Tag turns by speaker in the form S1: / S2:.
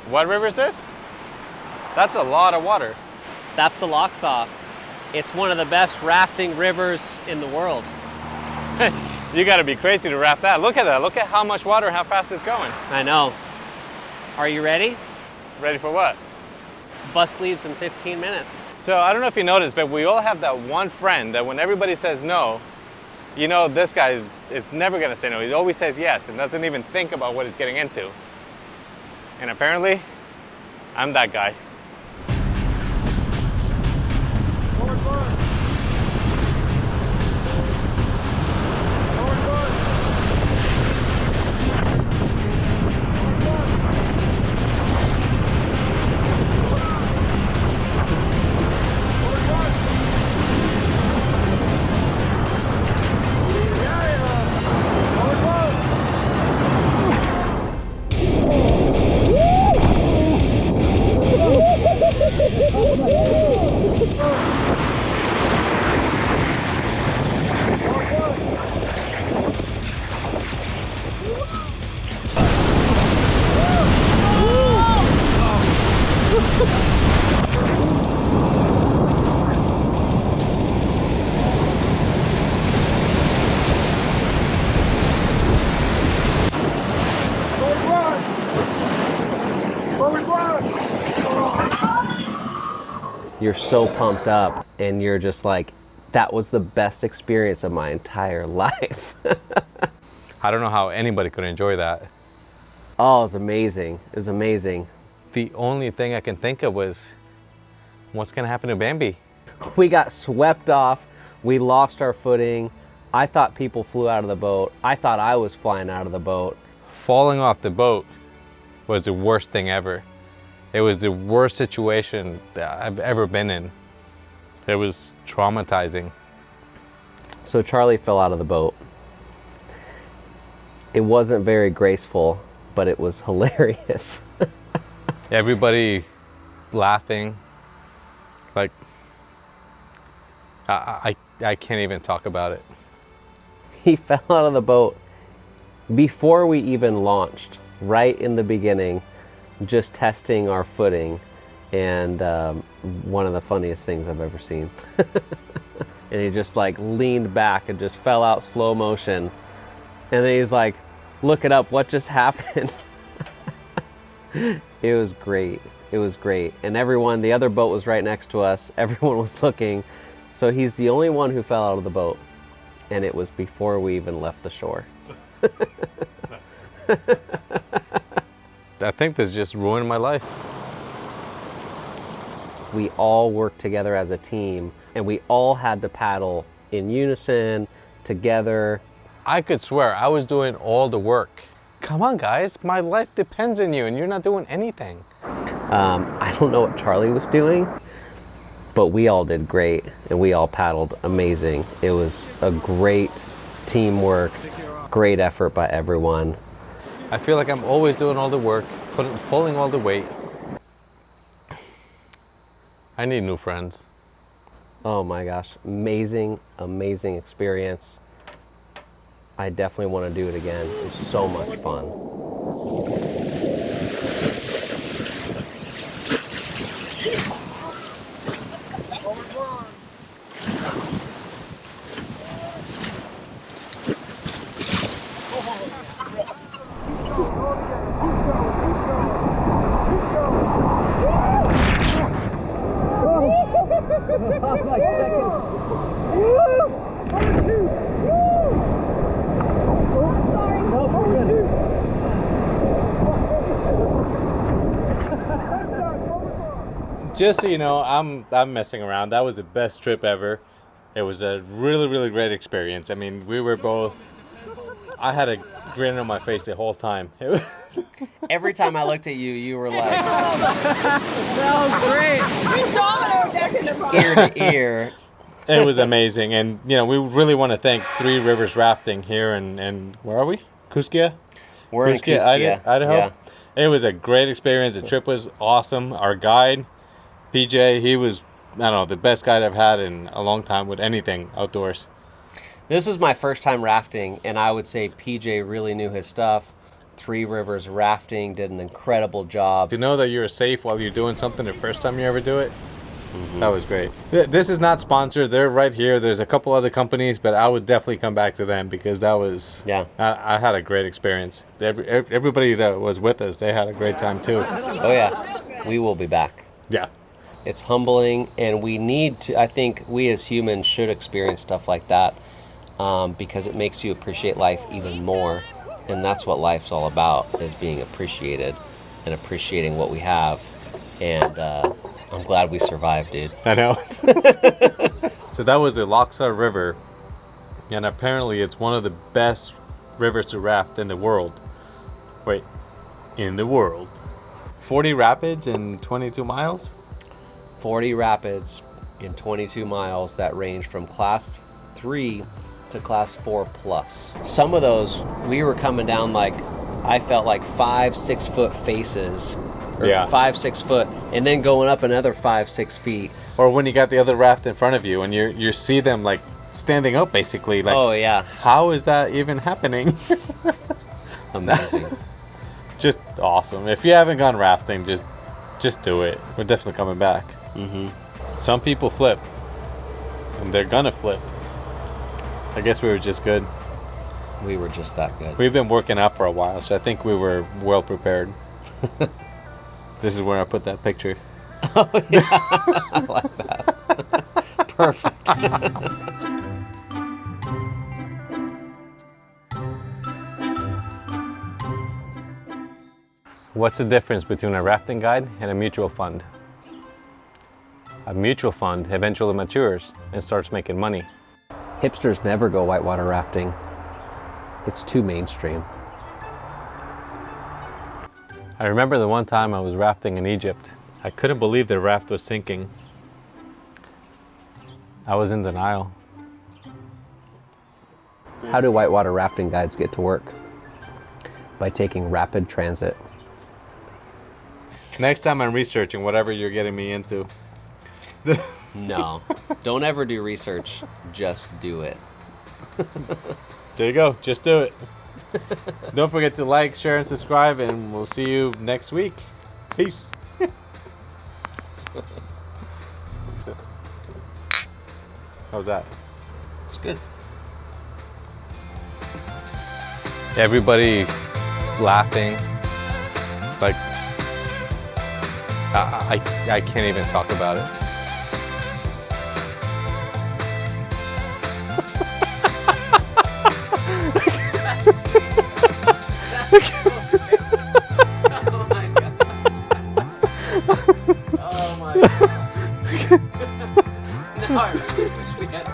S1: What river is this? That's a lot of water.
S2: That's the Lochsa. It's one of the best rafting rivers in the world.
S1: You gotta be crazy to raft that. Look at that. Look at how much water and how fast it's going.
S2: I know. Are you ready?
S1: Ready for what?
S2: Bus leaves in 15 minutes.
S1: So I don't know if you noticed, but we all have that one friend that when everybody says no, you know this guy is never gonna say no. He always says yes and doesn't even think about what he's getting into. And apparently, I'm that guy.
S2: You're so pumped up and you're just like, that was the best experience of my entire life.
S1: I don't know how anybody could enjoy that.
S2: Oh, it was amazing. It was amazing.
S1: The only thing I can think of was, what's gonna happen to Bambi?
S2: We got swept off. We lost our footing. I thought people flew out of the boat. I thought I was flying out of the boat.
S1: Falling off the boat was the worst thing ever. It was the worst situation that I've ever been in. It was traumatizing.
S2: So Charlie fell out of the boat. It wasn't very graceful, but it was hilarious.
S1: Everybody laughing. Like, I can't even talk about it.
S2: He fell out of the boat before we even launched, right in the beginning, just testing our footing, and one of the funniest things I've ever seen. And he just like leaned back and just fell out slow motion, and then he's like, look it up, what just happened? It was great. It was great. And everyone, the other boat was right next to us, everyone was looking. So he's the only one who fell out of the boat, and it was before we even left the shore.
S1: I think this just ruined my life.
S2: We all worked together as a team, and we all had to paddle in unison, together.
S1: I could swear I was doing all the work. Come on, guys, my life depends on you, and you're not doing anything.
S2: I don't know what Charlie was doing, but we all did great, and we all paddled amazing. It was a great teamwork, great effort by everyone.
S1: I feel like I'm always doing all the work, pulling all the weight. I need new friends.
S2: Oh my gosh, amazing, amazing experience. I definitely want to do it again. It was so much fun.
S1: Just so you know, I'm messing around. That was the best trip ever. It was a really, really great experience. I mean, we were both, I had a grin on my face the whole time.
S2: Every time I looked at you, you were like,
S3: that was great.
S2: ear to ear.
S1: It was amazing. And, you know, we really want to thank Three Rivers Rafting here and where are we? Kuskia?
S2: We're in Kuskia,
S1: Idaho.
S2: yeah.
S1: It was a great experience. The trip was awesome. Our guide, PJ, he was, I don't know, the best guide I've had in a long time with anything outdoors.
S2: This was my first time rafting, and I would say PJ really knew his stuff. Three Rivers Rafting did an incredible job.
S1: To know that you're safe while you're doing something the first time you ever do it, that was great. This is not sponsored. They're right here. There's a couple other companies, but I would definitely come back to them because that was,
S2: Yeah.
S1: I had a great experience. Everybody that was with us, they had a great time too.
S2: Oh yeah, we will be back.
S1: Yeah.
S2: It's humbling, and we need to, I think we as humans should experience stuff like that because it makes you appreciate life even more. And that's what life's all about, is being appreciated and appreciating what we have. And I'm glad we survived, dude.
S1: I know. So that was the Lochsa River, and apparently it's one of the best rivers to raft in the world. Wait, in the world. 40 rapids in 22 miles?
S2: 40 rapids in 22 miles that range from class 3 to class 4 plus. Some of those, we were coming down like, I felt like 5-6 foot faces. Or
S1: Yeah.
S2: 5-6 foot, and then going up another 5-6 feet.
S1: Or when you got the other raft in front of you and you see them like standing up basically. Like,
S2: Oh yeah,
S1: how is that even happening?
S2: amazing.
S1: Just awesome. If you haven't gone rafting, just do it. We're definitely coming back.
S2: Mm-hmm.
S1: Some people flip, and they're gonna flip. I guess we were just good.
S2: We were just that good.
S1: We've been working out for a while, so I think we were well prepared. This is where I put that picture.
S2: Oh yeah, I like that. Perfect.
S1: What's the difference between a rafting guide and a mutual fund? A mutual fund eventually matures and starts making money.
S2: Hipsters never go whitewater rafting. It's too mainstream.
S1: I remember the one time I was rafting in Egypt. I couldn't believe the raft was sinking. I was in denial.
S2: How do whitewater rafting guides get to work? By taking rapid transit.
S1: Next time I'm researching whatever you're getting me into.
S2: No, don't ever do research. Just do it.
S1: There you go. Just do it. Don't forget to like, share, and subscribe, and we'll see you next week. Peace. How's that?
S2: It's good.
S1: Everybody laughing. Like, I can't even talk about it.
S2: Oh my god. No, I wish we had